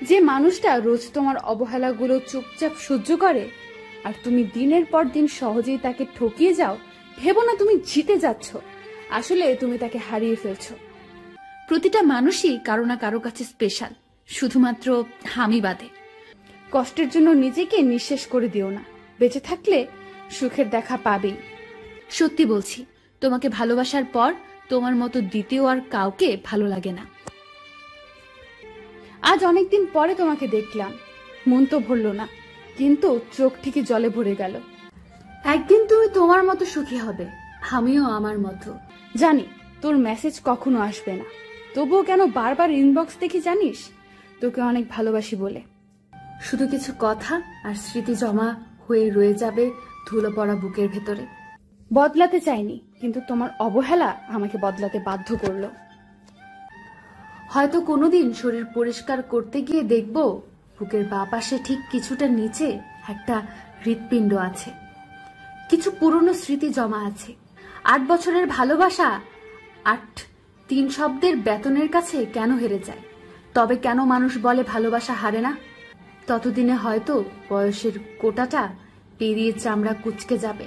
যে মানুষটা রোজ তোমার অবহেলাগুলো চুপচাপ সহ্য করে আর তুমি দিনের পর দিন সহজেই তাকে ঠকিয়ে যাও, ভেবো না তুমি জিতে যাচ্ছ, আসলে তুমি তাকে হারিয়ে ফেলছো। প্রতিটা মানুষই কারো না কারো কাছে স্পেশাল, শুধুমাত্র আমি বাদে। কষ্টের জন্য নিজেকে নিঃশেষ করে দিও না, বেঁচে থাকলে সুখের দেখা পাবেই। সত্যি বলছি, তোমাকে ভালোবাসার পর তোমার মতো দ্বিতীয় আর কাউকে ভালো লাগে না। আজ অনেকদিন পরে তোমাকে দেখলাম, মন তো ভরল না, কিন্তু চোখ ঠিকই জলে ভরে গেল। একদিন তুমি তোমার মতো সুখী হবে, আমিও আমার মতো। জানি তোর মেসেজ কখনো আসবে না, তবুও কেন বারবার ইনবক্স দেখি জানিস? তোকে অনেক ভালোবাসি বলে। শুধু কিছু কথা আর স্মৃতি জমা হয়ে রয়ে যাবে ধুলো পড়া বুকের ভেতরে। বদলাতে চাইনি, কিন্তু তোমার অবহেলা আমাকে বদলাতে বাধ্য করলো। হয়তো কোনোদিন শরীর পরিষ্কার করতে গিয়ে দেখব বুকের বাঁ পাশে ঠিক কিছুটা নিচে একটা হৃৎপিণ্ড আছে, কিছু পুরনো স্মৃতি জমা আছে। 8 বছরের ভালোবাসা 8-3 শব্দের বেতনের কাছে কেন হেরে যায়? তবে কেন মানুষ বলে ভালোবাসা হারে না? ততদিনে হয়তো বয়সের কোটাটা পেরিয়ে চামড়া কুঁচকে যাবে।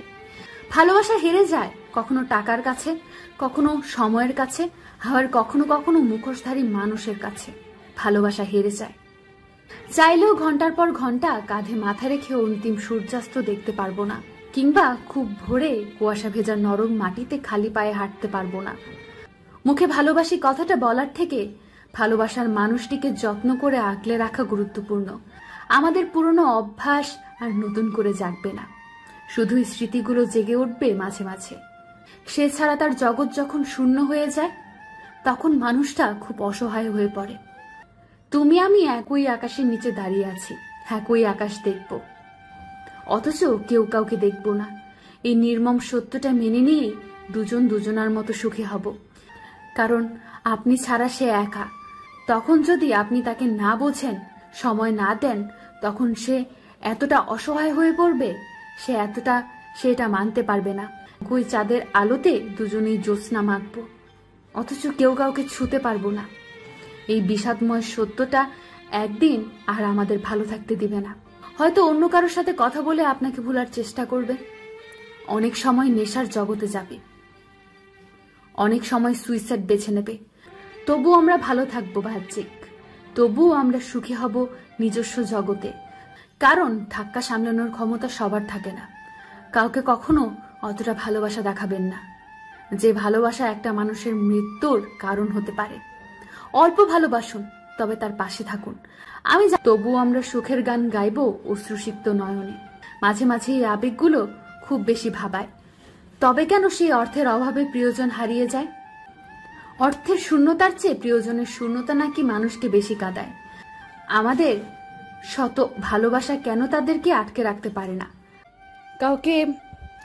ভালোবাসা হেরে যায় কখনো টাকার কাছে, কখনো সময়ের কাছে, আবার কখনো কখনো মুখোশধারী মানুষের কাছে ভালোবাসা হেরে যায়। চাইলেও ঘন্টার পর ঘন্টা কাঁধে মাথা রেখে অন্তিম সূর্যাস্ত দেখতে পারবো না, কিংবা খুব ভোরে কুয়াশা ভেজা নরম মাটিতে খালি পায়ে হাঁটতে পারবো না। মুখে ভালোবাসি কথাটা বলার থেকে ভালোবাসার মানুষটিকে যত্ন করে আগলে রাখা গুরুত্বপূর্ণ। আমাদের পুরনো অভ্যাস আর নতুন করে জাগবে না, শুধুই স্মৃতিগুলো জেগে উঠবে মাঝে মাঝে। সে ছাড়া তার জগৎ যখন শূন্য হয়ে যায়, তখন মানুষটা খুব অসহায় হয়ে পড়ে। তুমি আমি একই আকাশের নিচে দাঁড়িয়ে আছি, একই আকাশ দেখব, অথচ কেউ কাউকে দেখব না। এই নির্মম সত্যটা মেনে নিয়ে দুজন দুজনার মতো সুখী হব, কারণ আপনি ছাড়া সে একা। তখন যদি আপনি তাকে না বোঝেন, সময় না দেন, তখন সে এতটা অসহায় হয়ে পড়বে, সে এটা মানতে পারবে না। ওই চাঁদের আলোতে দুজনেই জ্যোৎস্না মাখবো, অথচ কেউ কাউকে ছুতে পারবো না। এই বিষাদময় সত্যটা একদিন আর আমাদের ভালো থাকতে দিবে না। হয়তো অন্য কারোর সাথে কথা বলে আপনাকে ভোলার চেষ্টা করবে, অনেক সময় নেশার জগতে যাবে, অনেক সময় সুইসাইড বেছে নেবে। তবুও আমরা ভালো থাকবো বাহ্যিক, তবুও আমরা সুখী হব নিজস্ব জগতে। কারণ ধাক্কা সামলানোর ক্ষমতা সবার থাকে না। কাউকে কখনো অতটা ভালোবাসা দেখাবেন না, যে ভালোবাসা একটা মানুষের মৃত্যুর কারণ হতে পারে। অল্প ভালোবাসুন, তবে তার পাশে থাকুন। তবুও আমরা সুখের গান গাইব অশ্রুসিক্ত নয়নে। মাঝে মাঝে এই আবেগগুলো খুব বেশি ভাবায়। তবে কেন সেই অর্থের অভাবে প্রিয়জন হারিয়ে যায়? অর্থের শূন্যতার চেয়ে প্রিয়জনের শূন্যতা নাকি মানুষকে বেশি কাঁদায়। আমাদের শত ভালোবাসা কেন তাদেরকে আটকে রাখতে পারে না?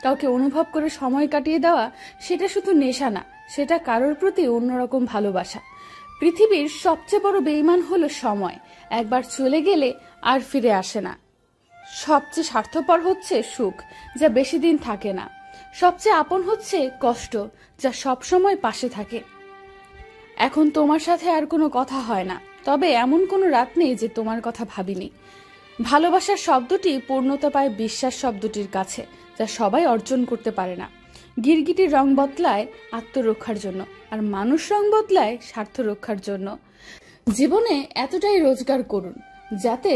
কাউকে অনুভব করে সময় কাটিয়ে দেওয়া, সেটা শুধু নেশা না, সেটা কারোর প্রতি অন্যরকম ভালোবাসা। পৃথিবীর সবচেয়ে বড় বেঈমান হলো সময়, একবার চলে গেলে আর ফিরে আসে না। সবচেয়ে স্বার্থপর হচ্ছে সুখ, যা বেশি দিন থাকে না। সবচেয়ে আপন হচ্ছে কষ্ট, যা সব সময় পাশে থাকে। এখন তোমার সাথে আর কোনো কথা হয় না, তবে এমন কোনো রাত নেই যে তোমার কথা ভাবিনি। ভালোবাসার শব্দটি পূর্ণতা পায় বিশ্বাস শব্দটির কাছে, যা সবাই অর্জন করতে পারে না। গিরগিটির রং বদলায় আত্মরক্ষার জন্য, আর মানুষ রং বদলায় স্বার্থ রক্ষার জন্য। জীবনে এতটাই রোজগার করুন যাতে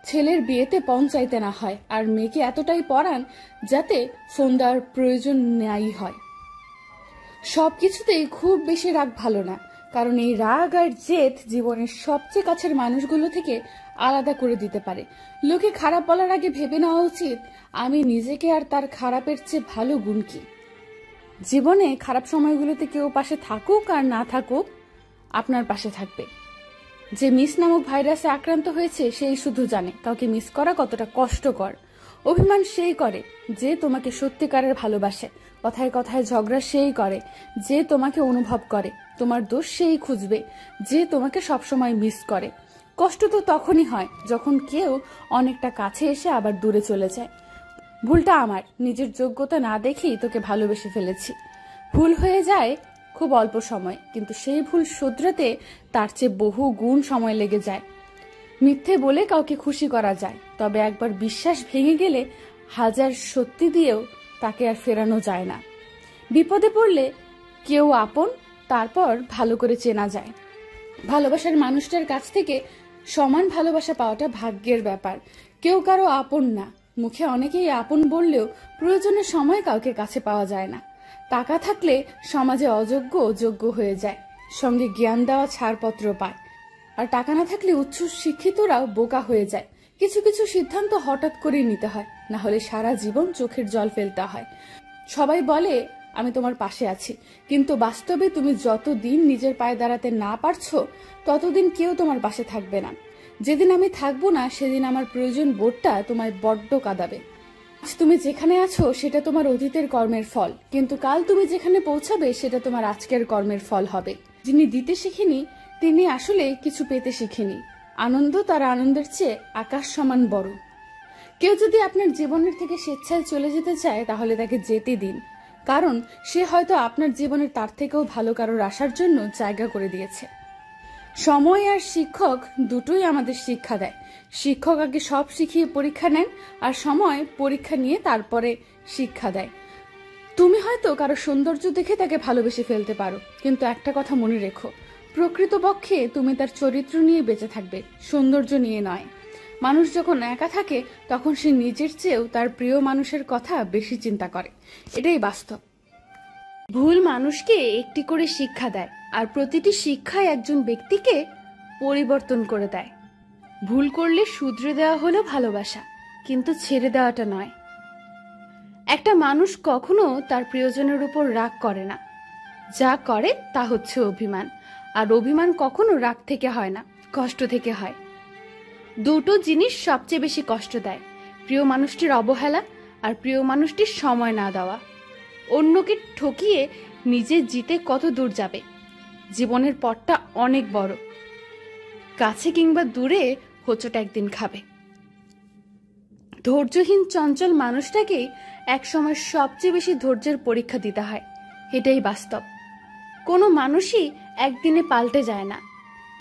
ছেলের বিয়েতে পণ চাইতে না হয়, আর মেয়েকে এতটাই পড়ান যাতে ফোন দেওয়ার প্রয়োজন নাই হয়। সবকিছুতেই খুব বেশি রাগ ভালো না, কারণ এই রাগ আর জেদ জীবনের সবচেয়ে কাছের মানুষগুলো থেকে আলাদা করে দিতে পারে। লোকে খারাপ বলার আগে ভেবে নেওয়া উচিত, আমি নিজেকে আর তার খারাপের চেয়ে ভালো গুণ কি। জীবনে খারাপ সময়গুলোতে কেউ পাশে থাকুক আর না থাকুক, আপনার পাশে থাকবে। যে মিস নামক ভাইরাসে আক্রান্ত হয়েছে সেই শুধু জানে কাউকে মিস করা কতটা কষ্টকর। অভিমান সেই করে যে তোমাকে সত্যিকারের ভালোবাসে, কথায় কথায় ঝগড়া সেই করে যে তোমাকে অনুভব করে, তোমার দোষ সেই খুঁজবে যে তোমাকে সবসময় মিস করে। কষ্ট তো তখনই হয় যখন কেউ অনেকটা কাছে এসে আবার দূরে চলে যায়। ভুলটা আমার, নিজের যোগ্যতা না দেখেই তোকে ভালোবেসে ফেলেছি। ভুল হয়ে যায় খুব অল্প সময়, কিন্তু সেই ভুল শুধরাতে তার চেয়ে বহু গুণ সময় লেগে যায়। মিথ্যে বলে কাউকে খুশি করা যায়, তবে একবার বিশ্বাস ভেঙে গেলে হাজার সত্যি দিয়েও তাকে আর ফেরানো যায় না। বিপদে পড়লে কেউ আপন, তারপর ভালো করে চেনা যায়। ভালোবাসার মানুষটার কাছ থেকে সমান ভালোবাসা পাওয়াটা ভাগ্যের ব্যাপার। কেউ কারো আপন না। মুখে অনেকেই আপন বললেও প্রয়োজনের সময় কাউকে কাছে পাওয়া যায় না। টাকা থাকলে সমাজে অযোগ্য যোগ্য হয়ে যায়, সঙ্গে জ্ঞান দেওয়া ছাড়পত্র পায়। আর টাকা না থাকলে উচ্চ শিক্ষিতরাও বোকা হয়ে যায়। কিছু কিছু সিদ্ধান্ত হঠাৎ করে নিতে হয়, না হলে সারা জীবন চোখের জল ফেলতে হয়। সবাই বলে আমি তোমার পাশে আছি, কিন্তু বাস্তবে তুমি যতদিন নিজের পায়ে দাঁড়াতে না পারছো ততদিন কেউ তোমার পাশে থাকবে না। যেদিন আমি থাকবো না সেদিন আমার প্রয়োজন বোধটা তোমায় বড্ড কাঁদাবে। আজ তুমি যেখানে আছো সেটা তোমার অতীতের কর্মের ফল, কিন্তু কাল তুমি যেখানে পৌঁছাবে সেটা তোমার আজকের কর্মের ফল হবে। যিনি দিতে শিখেনি তিনি আসলে কিছু পেতে শিখেনি। আনন্দ তার আনন্দের চেয়ে আকাশ সমান বড়। কেউ যদি আপনার জীবনের থেকে স্বেচ্ছায় চলে যেতে চায় তাহলে তাকে যেতে দিন, কারণ সে হয়তো আপনার জীবনের তার থেকেও ভালো কারোর আসার জন্য জায়গা করে দিয়েছে। সময় আর শিক্ষক দুটোই আমাদের শিক্ষা দেয়। শিক্ষক আগে সব শিখিয়ে পরীক্ষা নেন, আর সময় পরীক্ষা নিয়ে তারপরে শিক্ষা দেয়। তুমি হয়তো কারো সৌন্দর্য দেখে তাকে ভালোবেসে ফেলতে পারো, কিন্তু একটা কথা মনে রেখো, প্রকৃতপক্ষে তুমি তার চরিত্র নিয়ে বেঁচে থাকবে, সৌন্দর্য নিয়ে নয়। মানুষ যখন একা থাকে তখন সে নিজের চেয়েও তার প্রিয় মানুষের কথা বেশি চিন্তা করে, এটাই বাস্তব। ভুল মানুষকে একটি করে শিক্ষা দেয়, আর প্রতিটি শিক্ষায় একজন ব্যক্তিকে পরিবর্তন করে দেয়। ভুল করলে শুধরে দেওয়া হলো ভালোবাসা, কিন্তু ছেড়ে দেওয়াটা নয়। একটা মানুষ কখনো তার প্রিয়জনের উপর রাগ করে না, যা করে তা হচ্ছে অভিমান। আর অভিমান কখনো রাগ থেকে হয় না, কষ্ট থেকে হয়। দুটো জিনিস সবচেয়ে বেশি কষ্ট দেয়, প্রিয় মানুষটির অবহেলা আর প্রিয় মানুষটির সময় না দেওয়া। অন্যকে ঠকিয়ে নিজে জিতে কত দূর যাবে? জীবনের পথটা অনেক বড়, কাছে কিংবা দূরে হোঁচট একদিন খাবে। ধৈর্যহীন চঞ্চল মানুষটাকেই একসময় সবচেয়ে বেশি ধৈর্যের পরীক্ষা দিতে হয়, এটাই বাস্তব। কোনো মানুষই একদিনে পাল্টে যায় না।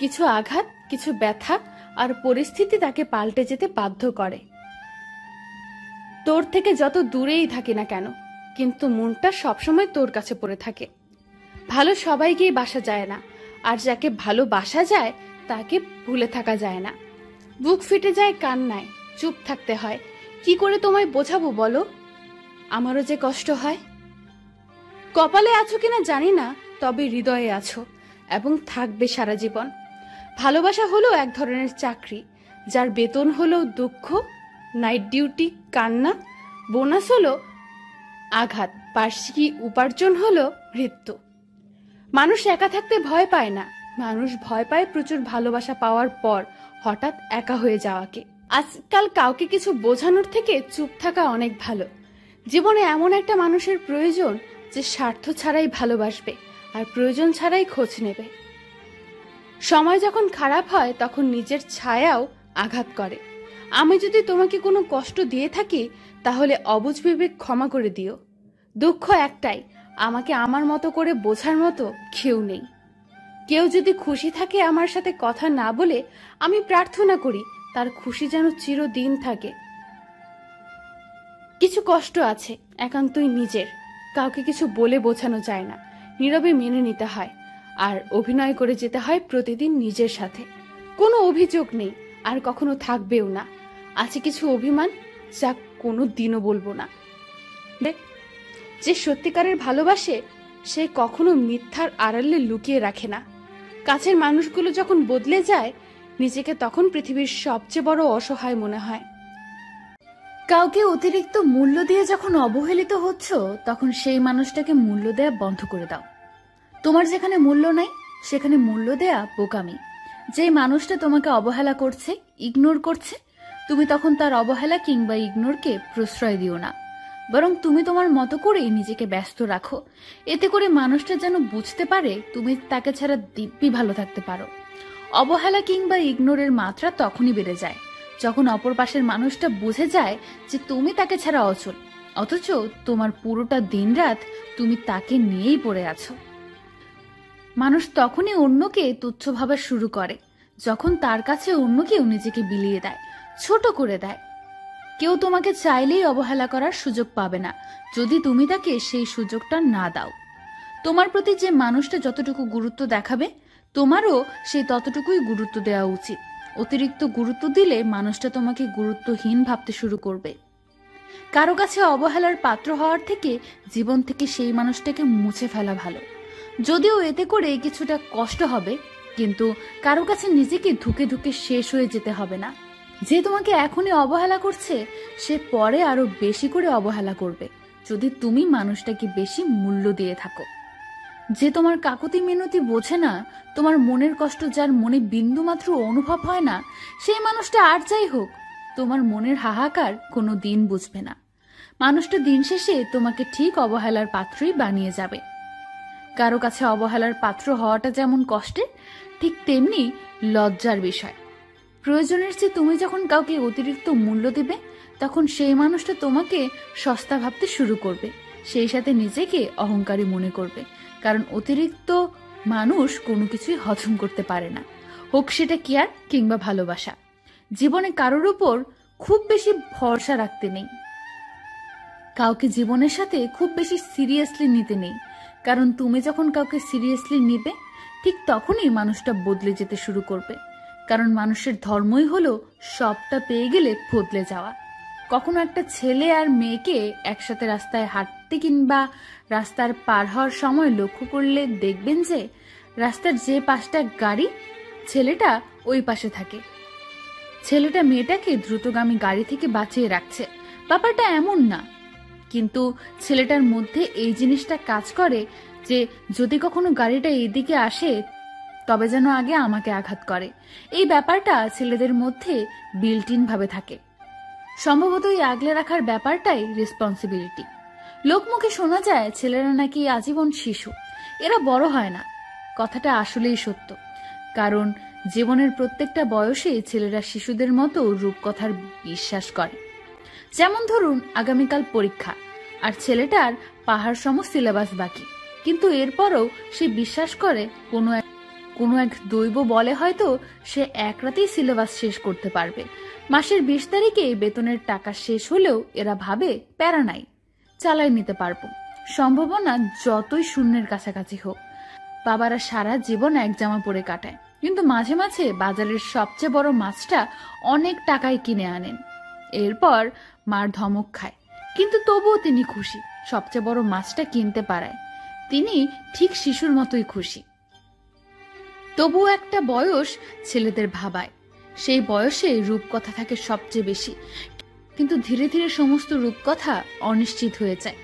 কিছু আঘাত, কিছু ব্যথা আর পরিস্থিতি তাকে পাল্টে যেতে বাধ্য করে। তোর থেকে যত দূরেই থাকি না কেন, কিন্তু মনটা সবসময় তোর কাছে পড়ে থাকে। ভালো সবাইকেই বাসা যায় না, আর যাকে ভালোবাসা যায় তাকে ভুলে থাকা যায় না। বুক ফেটে যায় কান্নায়, চুপ থাকতে হয়। কি করে তোমায় বোঝাবো বলো, আমারও যে কষ্ট হয়। কপালে আছো কিনা জানি না, তবে হৃদয়ে আছো এবং থাকবে সারা জীবন। ভালোবাসা হলো এক ধরনের চাকরি, যার বেতন হলো দুঃখ, নাইট ডিউটি, কান্না, বোনাস হলো আঘাত, বার্ষিক উপার্জন হলো মৃত্যু। মানুষ একা থাকতে ভয় পায় না, মানুষ ভয় পায় প্রচুর ভালোবাসা পাওয়ার পর হঠাৎ একা হয়ে যাওয়াকে। আজকাল কাউকে কিছু বোঝানোর থেকে চুপ থাকা অনেক ভালো। জীবনে এমন একটা মানুষের প্রয়োজন যে স্বার্থ ছাড়াই ভালোবাসবে আর প্রয়োজন ছাড়াই খোঁজ নেবে। সময় যখন খারাপ হয় তখন নিজের ছায়াও আঘাত করে। আমি যদি তোমাকে কোনো কষ্ট দিয়ে থাকি তাহলে অবুঝ ভেবে ক্ষমা করে দিও। দুঃখ একটাই, আমাকে আমার মতো করে বোঝার মতো কেউ নেই। কেউ যদি খুশি থাকে আমার সাথে কথা না বলে, আমি প্রার্থনা করি তার খুশি যেন চিরদিন থাকে। কিছু কষ্ট আছে একান্তই নিজের, কাউকে কিছু বলে বোঝানো যায় না, নীরবে মেনে নিতে হয়। আর অভিনয় করে যেতে হয় প্রতিদিন নিজের সাথে। কোনো অভিযোগ নেই, আর কখনো থাকবেও না। আছে কিছু অভিমান, যা কোনো দিনও বলবো না। যে সত্যিকারের ভালোবাসে সে কখনো মিথ্যার আড়ালে লুকিয়ে রাখে না। কাছের মানুষগুলো যখন বদলে যায় নিজেকে তখন পৃথিবীর সবচেয়ে বড় অসহায় মনে হয়। কাউকে অতিরিক্ত মূল্য দিয়ে যখন অবহেলিত হচ্ছ তখন সেই মানুষটাকে মূল্য দেয়া বন্ধ করে দাও। তোমার যেখানে মূল্য নাই সেখানে মূল্য দেয়া বোকামি। যে মানুষটা তোমাকে অবহেলা করছে, ইগনোর করছে, তুমি তখন তার অবহেলা কিংবা ইগনোরকে প্রশ্রয় দিও না, বরং তুমি তোমার মতো করেই নিজেকে ব্যস্ত রাখো। এতে করে মানুষটা যেন বুঝতে পারে তুমি তাকে ছাড়া দিব্যি ভালো থাকতে পারো। অবহেলা কিংবা ইগনোরের মাত্রা তখনই বেড়ে যায় যখন অপর পাশের মানুষটা বুঝে যায় যে তুমি তাকে ছাড়া অচল, অথচ তোমার পুরোটা দিনরাত তুমি তাকে নিয়েই পড়ে আছো। মানুষ তখনই অন্যকে তুচ্ছ ভাবা শুরু করে যখন তার কাছে অন্য কেউ নিজেকে বিলিয়ে দেয়, ছোট করে দেয়। কেউ তোমাকে চাইলেই অবহেলা করার সুযোগ পাবে না যদি তুমি তাকে সেই সুযোগটা না দাও। তোমার প্রতি যে মানুষটা যতটুকু গুরুত্ব দেখাবে, তোমারও সেই ততটুকুই গুরুত্ব দেওয়া উচিত। অতিরিক্ত গুরুত্ব দিলে মানুষটা তোমাকে গুরুত্বহীন ভাবতে শুরু করবে। কারো কাছে অবহেলার পাত্র হওয়ার থেকে জীবন থেকে সেই মানুষটাকে মুছে ফেলা ভালো। যদিও এতে করে কিছুটা কষ্ট হবে, কিন্তু কারো কাছে নিজেকে ধুকে ধুকে শেষ হয়ে যেতে হবে না। যে তোমাকে এখনই অবহেলা করছে, সে পরে আরো বেশি করে অবহেলা করবে যদি তুমি মানুষটাকে বেশি মূল্য দিয়ে থাকো। যে তোমার কাকুতি মিনতি বোঝে না, তোমার মনের কষ্ট যার মনে বিন্দু মাত্র অনুভব হয় না, সেই মানুষটা আর যাই হোক তোমার মনের হাহাকার কোনো দিন বুঝবে না। মানুষটা দিন শেষে তোমাকে ঠিক অবহেলার পাত্রই বানিয়ে যাবে। কারো কাছে অবহেলার পাত্র হওয়াটা যেমন কষ্টের, ঠিক তেমনি লজ্জার বিষয়। প্রয়োজনের চেয়ে তুমি যখন কাউকে অতিরিক্ত মূল্য দেবে, তখন সেই মানুষটা তোমাকে সস্তা ভাবতে শুরু করবে, সেই সাথে নিজেকে অহংকারী মনে করবে। কারণ অতিরিক্ত মানুষ কোনো কিছুই হজম করতে পারে না, হোক সেটা কেয়ার কিংবা ভালোবাসা। জীবনে কারোর উপর খুব বেশি ভরসা রাখতে নেই, কাউকে জীবনের সাথে খুব বেশি সিরিয়াসলি নিতে নেই। কারণ তুমি যখন কাউকে সিরিয়াসলি নিবে, ঠিক তখনই মানুষটা বদলে যেতে শুরু করবে। কারণ মানুষের ধর্মই হলো সবটা পেয়ে গেলে বদলে যাওয়া। কখনো একটা ছেলে আর মেয়েকে একসাথে রাস্তায় হাঁটতে কিংবা রাস্তার পার হওয়ার সময় লক্ষ্য করলে দেখবেন যে রাস্তার যে পাশটা গাড়ি, ছেলেটা ওই পাশে থাকে। ছেলেটা মেয়েটাকে দ্রুতগামী গাড়ি থেকে বাঁচিয়ে রাখছে। ব্যাপারটা এমন না, কিন্তু ছেলেটার মধ্যে এই জিনিসটা কাজ করে যে যদি কখনো গাড়িটা এইদিকে আসে, তবে যেন আগে আমাকে আঘাত করে। এই ব্যাপারটা ছেলেদের মধ্যে বিল্ট ইন ভাবে থাকে। সম্ভবত এই আগলে রাখার ব্যাপারটাই রেসপন্সিবিলিটি। লোকমুখে শোনা যায় ছেলেরা নাকি আজীবন শিশু, এরা বড় হয় না। কথাটা আসলেই সত্য, কারণ জীবনের প্রত্যেকটা বয়সে ছেলেরা শিশুদের মতো রূপকথার বিশ্বাস করে। যেমন ধরুন আগামীকাল পরীক্ষা, আর ছেলেটার পাহাড় সম সিলেবাস বাকি, কিন্তু এরপরও সে বিশ্বাস করে কোনো এক দৈব বলে হয়তো সে এক রাতেই সিলেবাস শেষ করতে পারবে। মাসের 20 তারিখে বেতনের টাকা শেষ হলেও এরা ভাবে প্যারা নাই, চালাই নিতে পারবো। সম্ভাবনা যতই শূন্যের কাছাকাছি হোক, বাবারা সারা জীবন এক জামা পরে কাটায়, কিন্তু মাঝে মাঝে বাজারের সবচেয়ে বড় মাছটা অনেক টাকায় কিনে আনেন। এরপর মার ধমক খায়, কিন্তু তবুও তিনি খুশি। সবচেয়ে বড় মাছটা কিনতে পারায় তিনি ঠিক শিশুর মতোই খুশি। তবুও একটা বয়স ছেলেদের ভাবায়, সেই বয়সে রূপকথা থাকে সবচেয়ে বেশি, কিন্তু ধীরে ধীরে সমস্ত রূপকথা অনিশ্চিত হয়ে যায়।